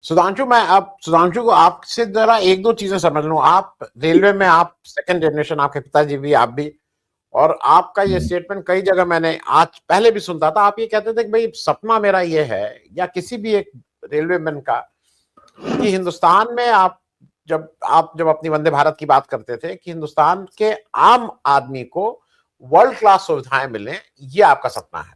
सुधांशु को आपसे जरा एक दो चीजें समझ लूं। आप रेलवे में, आप सेकंड जनरेशन, आपके पिताजी भी, आप भी, और आपका ये स्टेटमेंट कई जगह मैंने आज पहले भी सुनता था। आप ये कहते थे कि भाई सपना मेरा ये है, या किसी भी एक रेलवे मैन का, कि हिंदुस्तान में आप जब अपनी वंदे भारत की बात करते थे, कि हिंदुस्तान के आम आदमी को वर्ल्ड क्लास सुविधाएं मिलें, ये आपका सपना है।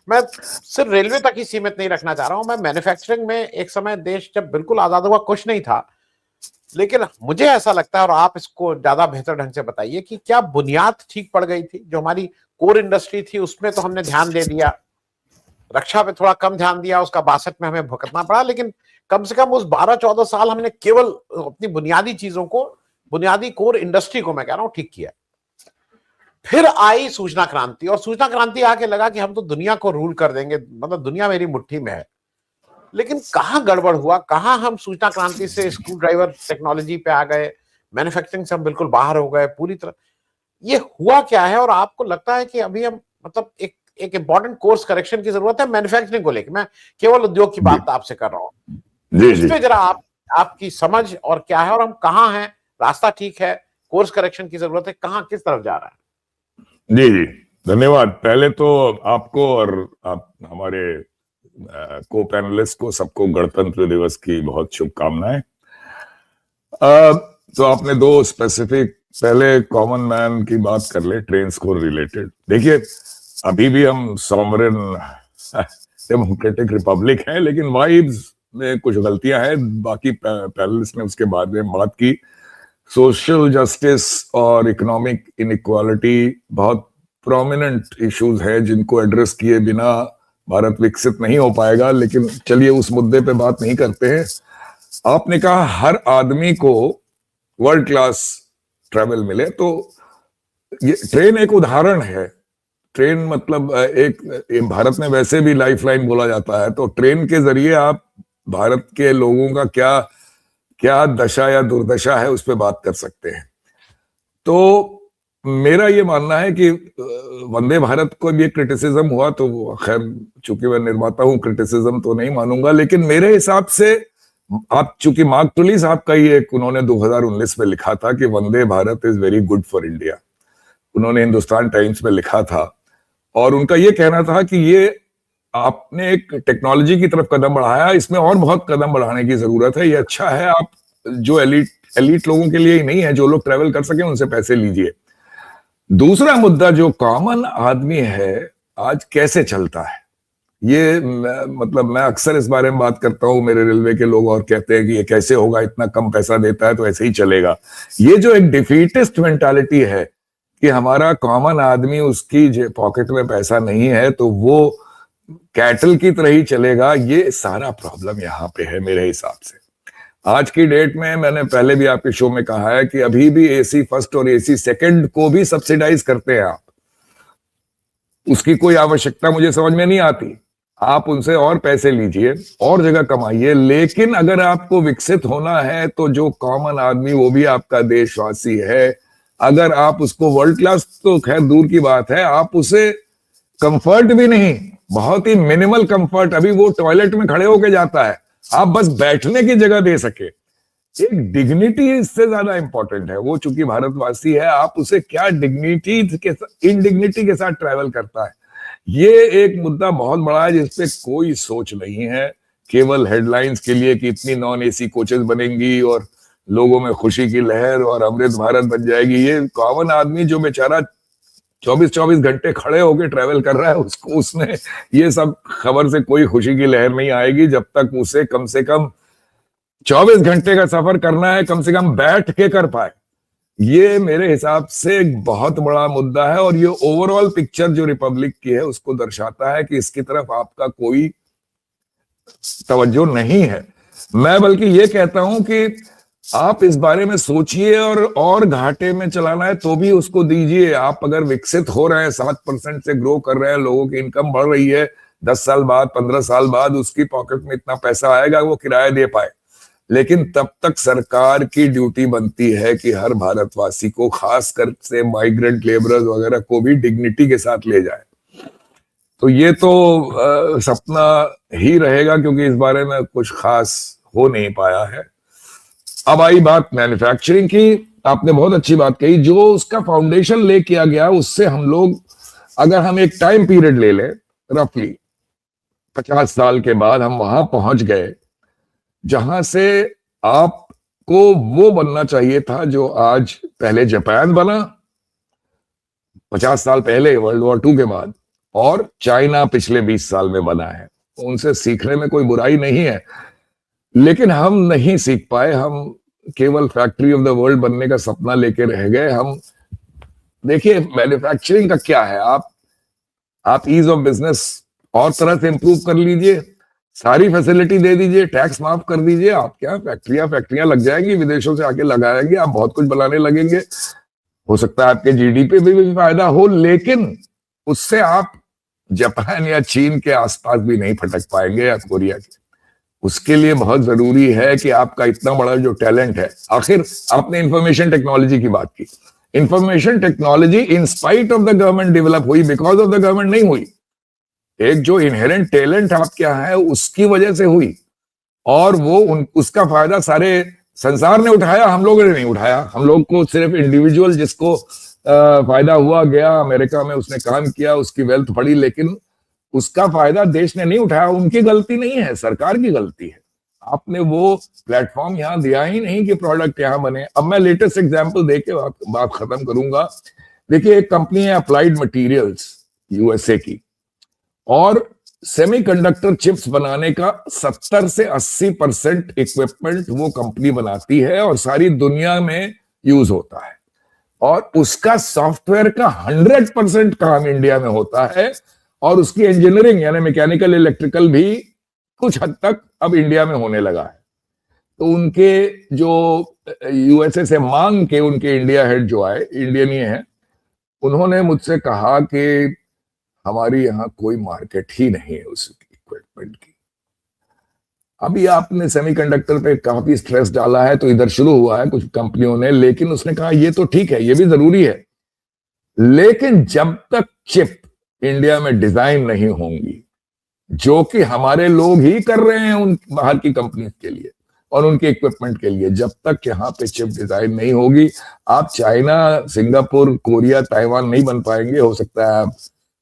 मैं सिर्फ रेलवे तक ही सीमित नहीं रखना चाह रहा हूं। मैं मैन्युफैक्चरिंग में एक समय देश जब बिल्कुल आजाद हुआ कुछ नहीं था, लेकिन मुझे ऐसा लगता है, और आप इसको ज्यादा बेहतर ढंग से बताइए, कि क्या बुनियाद ठीक पड़ गई थी? जो हमारी कोर इंडस्ट्री थी उसमें तो हमने ध्यान दे दिया, रक्षा पे थोड़ा कम ध्यान दिया, उसका 62 में हमें भुगतना पड़ा, लेकिन कम से कम उस 12-14 साल हमने केवल अपनी बुनियादी चीजों को, बुनियादी कोर इंडस्ट्री को मैं कह रहा हूं ठीक किया। फिर आई सूचना क्रांति, और सूचना क्रांति आके लगा कि हम तो दुनिया को रूल कर देंगे, मतलब दुनिया मेरी मुट्ठी में है। लेकिन कहाँ गड़बड़ हुआ, कहाँ हम सूचना क्रांति से स्क्रू ड्राइवर टेक्नोलॉजी पे आ गए, मैन्युफैक्चरिंग से हम बिल्कुल बाहर हो गए पूरी तरह। ये हुआ क्या है? और आपको लगता है कि अभी हम, मतलब एक इंपॉर्टेंट कोर्स करेक्शन की जरूरत है मैन्युफैक्चरिंग को लेकर? मैं केवल उद्योग की बात आपसे कर रहा हूँ, इस पे जरा आपकी समझ और क्या है, और हम कहाँ हैं, रास्ता ठीक है, कोर्स करेक्शन की जरूरत है, कहाँ किस तरफ जा रहा है? जी जी, धन्यवाद। पहले तो आपको और आप हमारे को पैनलिस्ट को सबको गणतंत्र दिवस की बहुत शुभकामनाएं। तो आपने दो स्पेसिफिक, पहले कॉमन मैन की बात कर ले, ट्रेन्स को रिलेटेड। देखिए, अभी भी हम सॉवरेन डेमोक्रेटिक रिपब्लिक है, लेकिन वाइब्स में कुछ गलतियां हैं। बाकी पैनलिस्ट ने उसके बाद में बात की। सोशल जस्टिस और इकोनॉमिक इनइक्वालिटी बहुत प्रोमिनेंट इश्यूज है, जिनको एड्रेस किए बिना भारत विकसित नहीं हो पाएगा। लेकिन चलिए उस मुद्दे पे बात नहीं करते हैं। आपने कहा हर आदमी को वर्ल्ड क्लास ट्रैवल मिले, तो ये ट्रेन एक उदाहरण है। ट्रेन मतलब एक भारत में वैसे भी लाइफलाइन बोला जाता है, तो ट्रेन के जरिए आप भारत के लोगों का क्या क्या दशा या दुर्दशा है उस पर बात कर सकते हैं। तो मेरा ये मानना है कि वंदे भारत को भी क्रिटिसिज्म हुआ, तो खैर चूंकि मैं निर्माता हूं, क्रिटिसिज्म तो नहीं मानूंगा। लेकिन मेरे हिसाब से, आप चूंकि मार्क टुली साहब का ही एक उन्होंने 2019 में लिखा था कि Vande Bharat is very good for India, उन्होंने हिंदुस्तान टाइम्स में लिखा था। और उनका ये कहना था कि ये आपने एक टेक्नोलॉजी की तरफ कदम बढ़ाया, इसमें और बहुत कदम बढ़ाने की जरूरत है। ये अच्छा है, आप जो एलीट लोगों के लिए ही नहीं है, जो लोग ट्रैवल कर सके उनसे पैसे लीजिए। दूसरा मुद्दा, जो कॉमन आदमी है आज कैसे चलता है, ये मतलब मैं अक्सर इस बारे में बात करता हूं। मेरे रेलवे के लोग और कहते हैं कि ये कैसे होगा, इतना कम पैसा देता है तो ऐसे ही चलेगा। ये जो एक डिफीटिस्ट मेंटालिटी है कि हमारा कॉमन आदमी, उसकी पॉकेट में पैसा नहीं है तो वो कैटल की तरह ही चलेगा, ये सारा प्रॉब्लम यहाँ पे है मेरे हिसाब से। आज की डेट में, मैंने पहले भी आपके शो में कहा है कि अभी भी एसी फर्स्ट और एसी सेकंड को भी सब्सिडाइज करते हैं आप। उसकी कोई आवश्यकता मुझे समझ में नहीं आती। आप उनसे और पैसे लीजिए और जगह कमाइए, लेकिन अगर आपको विकसित होना है तो जो कॉमन आदमी, वो भी आपका देशवासी है, अगर आप उसको वर्ल्ड क्लास, तो खैर दूर की बात है, आप उसे कंफर्ट भी नहीं, बहुत ही मिनिमल कंफर्ट, अभी वो टॉयलेट में खड़े होके जाता है, आप बस बैठने की जगह दे सके, एक डिग्निटी इससे ज्यादा इंपॉर्टेंट है। वो चूंकि भारतवासी है, आप उसे क्या डिग्निटी के, इनडिग्निटी के साथ ट्रैवल करता है, ये एक मुद्दा बहुत बड़ा है जिसपे कोई सोच नहीं है। केवल हेडलाइंस के लिए कि इतनी नॉन एसी कोचेस बनेंगी और लोगों में खुशी की लहर और अमृत भारत बन जाएगी। ये कॉमन आदमी जो बेचारा 24-24 घंटे खड़े होकर ट्रैवल कर रहा है, उसको, उसमें ये सब खबर से कोई खुशी की लहर नहीं आएगी जब तक उसे कम से कम 24 घंटे का सफर करना है, कम से कम बैठ के कर पाए। ये मेरे हिसाब से एक बहुत बड़ा मुद्दा है, और ये ओवरऑल पिक्चर जो रिपब्लिक की है उसको दर्शाता है कि इसकी तरफ आपका कोई तवज्जो नहीं है। मैं बल्कि ये कहता हूं कि आप इस बारे में सोचिए, और घाटे में चलाना है तो भी उसको दीजिए। आप अगर विकसित हो रहे हैं, 7% से ग्रो कर रहे हैं, लोगों की इनकम बढ़ रही है, 10 साल बाद, 15 साल बाद उसकी पॉकेट में इतना पैसा आएगा वो किराया दे पाए। लेकिन तब तक सरकार की ड्यूटी बनती है कि हर भारतवासी को, खासकर से माइग्रेंट लेबरर्स वगैरह को भी डिग्निटी के साथ ले जाए। तो ये तो सपना ही रहेगा, क्योंकि इस बारे में कुछ खास हो नहीं पाया है। अब आई बात मैन्युफैक्चरिंग की, आपने बहुत अच्छी बात कही। जो उसका फाउंडेशन ले किया गया उससे हम लोग, अगर हम एक टाइम पीरियड ले लें, रफली 50 साल के बाद हम वहां पहुंच गए जहां से आपको वो बनना चाहिए था जो आज पहले जापान बना 50 साल पहले वर्ल्ड वॉर 2 के बाद, और चाइना पिछले 20 साल में बना है। उनसे सीखने में कोई बुराई नहीं है, लेकिन हम नहीं सीख पाए। हम केवल फैक्ट्री ऑफ द वर्ल्ड बनने का सपना लेके रह गए। हम देखिए मैन्युफैक्चरिंग का क्या है, आप ईज ऑफ बिजनेस और तरह से इंप्रूव कर लीजिए, सारी फैसिलिटी दे दीजिए, टैक्स माफ कर दीजिए, आप क्या फैक्ट्रियां लग जाएंगी, विदेशों से आके लगाएंगे, आप बहुत कुछ बनाने लगेंगे। हो सकता है आपके जीडीपी भी फायदा हो, लेकिन उससे आप जापान या चीन के आसपास भी नहीं फटक पाएंगे या कोरिया के। उसके लिए बहुत जरूरी है कि आपका इतना बड़ा जो टैलेंट है, आखिर आपने इंफॉर्मेशन टेक्नोलॉजी की बात की, information technology in spite of the government develop हुई, बिकॉज ऑफ द गवर्नमेंट नहीं हुई। एक जो इनहेरेंट टैलेंट आपके यहाँ है उसकी वजह से हुई, और वो उसका फायदा सारे संसार ने उठाया, हम लोगों ने नहीं उठाया। हम लोग को सिर्फ इंडिविजुअल जिसको फायदा हुआ गया अमेरिका में, उसने काम किया, उसकी वेल्थ बढ़ी, लेकिन उसका फायदा देश ने नहीं उठाया। उनकी गलती नहीं है, सरकार की गलती है। आपने वो प्लेटफॉर्म यहाँ दिया ही नहीं कि प्रोडक्ट यहाँ बने। अब मैं लेटेस्ट एग्जांपल देके बात खत्म करूंगा। देखिए एक कंपनी है अप्लाइड मटेरियल्स यूएसए की, और सेमीकंडक्टर चिप्स बनाने का 70 से 80% इक्विपमेंट वो कंपनी बनाती है और सारी दुनिया में यूज होता है, और उसका सॉफ्टवेयर का 100% काम इंडिया में होता है, और उसकी इंजीनियरिंग यानी मैकेनिकल इलेक्ट्रिकल भी कुछ हद तक अब इंडिया में होने लगा है। तो उनके जो यूएसए से मांग के उनके इंडिया हेड जो आए, इंडियन ही है, उन्होंने मुझसे कहा कि हमारी यहाँ कोई मार्केट ही नहीं है उस इक्विपमेंट की। अभी आपने सेमीकंडक्टर पे काफी स्ट्रेस डाला है, तो इधर शुरू हुआ है कुछ कंपनियों ने, लेकिन उसने कहा ये तो ठीक है, ये भी जरूरी है, लेकिन जब तक चिप इंडिया में डिजाइन नहीं होंगी, जो कि हमारे लोग ही कर रहे हैं उन बाहर की कंपनी के लिए और उनके इक्विपमेंट के लिए, जब तक यहाँ पे चिप डिजाइन नहीं होगी, आप चाइना, सिंगापुर, कोरिया, ताइवान नहीं बन पाएंगे। हो सकता है आप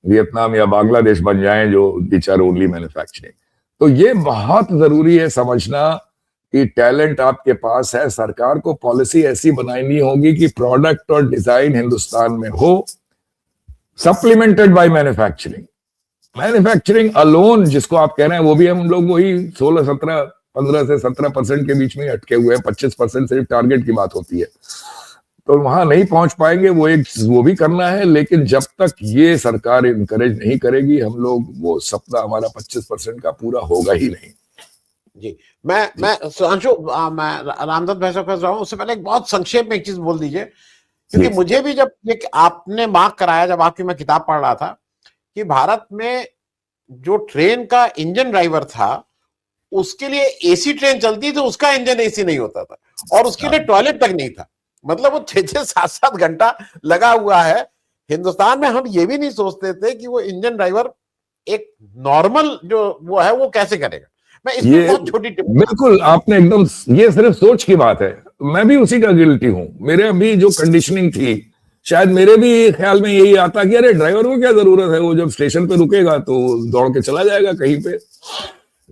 वियतनाम या बांग्लादेश बन जाएं जो विच आर ओनली मैन्युफैक्चरिंग। तो ये बहुत जरूरी है समझना कि टैलेंट आपके पास है, सरकार को पॉलिसी ऐसी बनानी होगी कि प्रोडक्ट और डिजाइन हिंदुस्तान में हो, supplemented by manufacturing. Manufacturing alone जिसको आप कह रहे हैं, वो भी हम लोग वही 15 से 17% के बीच में अटके हुए हैं। 25% सिर्फ टारगेट की बात होती है, तो वहां नहीं पहुंच पाएंगे। वो भी करना है, लेकिन जब तक ये सरकार इनकरेज नहीं करेगी, हम लोग वो सपना हमारा 25% का पूरा होगा ही नहीं। जी, मैं सुधांशु, मैं रामदत्त भाई से फंस रहा हूँ, उससे पहले एक बहुत संक्षेप में एक चीज बोल दीजिए, क्योंकि मुझे भी जब ये आपने मार्क कराया, जब आपकी मैं किताब पढ़ रहा था, कि भारत में जो ट्रेन का इंजन ड्राइवर था, उसके लिए एसी ट्रेन चलती थी, उसका इंजन एसी नहीं होता था, और उसके लिए टॉयलेट तक नहीं था। मतलब वो 6-7 घंटा लगा हुआ है। हिंदुस्तान में हम ये भी नहीं सोचते थे कि वो इंजन ड्राइवर एक नॉर्मल जो वो है वो कैसे करेगा। मैं इसमें बहुत छोटी टिप्पणी, बिल्कुल आपने एकदम, ये सिर्फ सोच की बात है। मैं भी उसी का गिल्टी हूं। मेरे अभी जो कंडीशनिंग थी, शायद मेरे भी ख्याल में यही आता कि अरे ड्राइवर को क्या जरूरत है, वो जब स्टेशन पे रुकेगा तो दौड़ के चला जाएगा कहीं पे।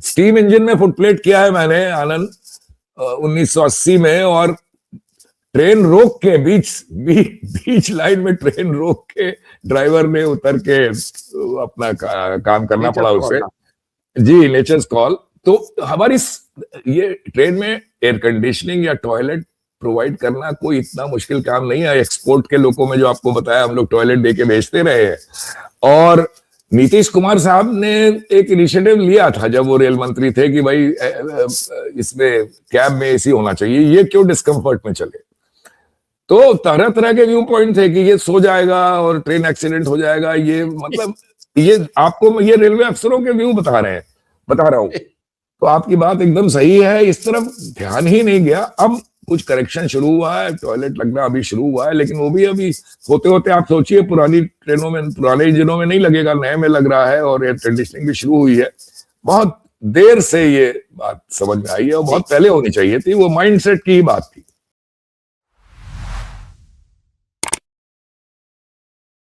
स्टीम इंजन में फुटप्लेट किया है मैंने आनंद 1980 में, और ट्रेन रोक के बीच लाइन में ट्रेन रोक के ड्राइवर ने उतर के अपना काम करना पड़ा उसे। जी, नेचर्स कॉल। तो हमारी ये ट्रेन में एयर कंडीशनिंग या टॉयलेट प्रोवाइड करना कोई इतना मुश्किल काम नहीं है। एक्सपोर्ट के लोगों में जो आपको बताया, हम लोग टॉयलेट दे के भेजते रहे हैं। और नीतीश कुमार साहब ने एक इनिशिएटिव लिया था जब वो रेल मंत्री थे कि भाई इसमें कैब में एसी होना चाहिए, ये क्यों डिस्कम्फर्ट में चले। तो तरह तरह के व्यू पॉइंट थे कि ये सो जाएगा और ट्रेन एक्सीडेंट हो जाएगा। ये मतलब ये आपको ये रेलवे अफसरों के व्यू बता रहा हूं। तो आपकी बात एकदम सही है, इस तरफ ध्यान ही नहीं गया। अब कुछ करेक्शन शुरू हुआ है, टॉयलेट लगना अभी शुरू हुआ है, लेकिन वो भी अभी होते होते आप सोचिए पुरानी ट्रेनों में, पुराने इंजनों में नहीं लगेगा, नए में लग रहा है, और एयर कंडीशनिंग भी शुरू हुई है। बहुत देर से ये बात समझ में आई है और बहुत पहले होनी चाहिए थी, वो माइंडसेट की ही बात थी।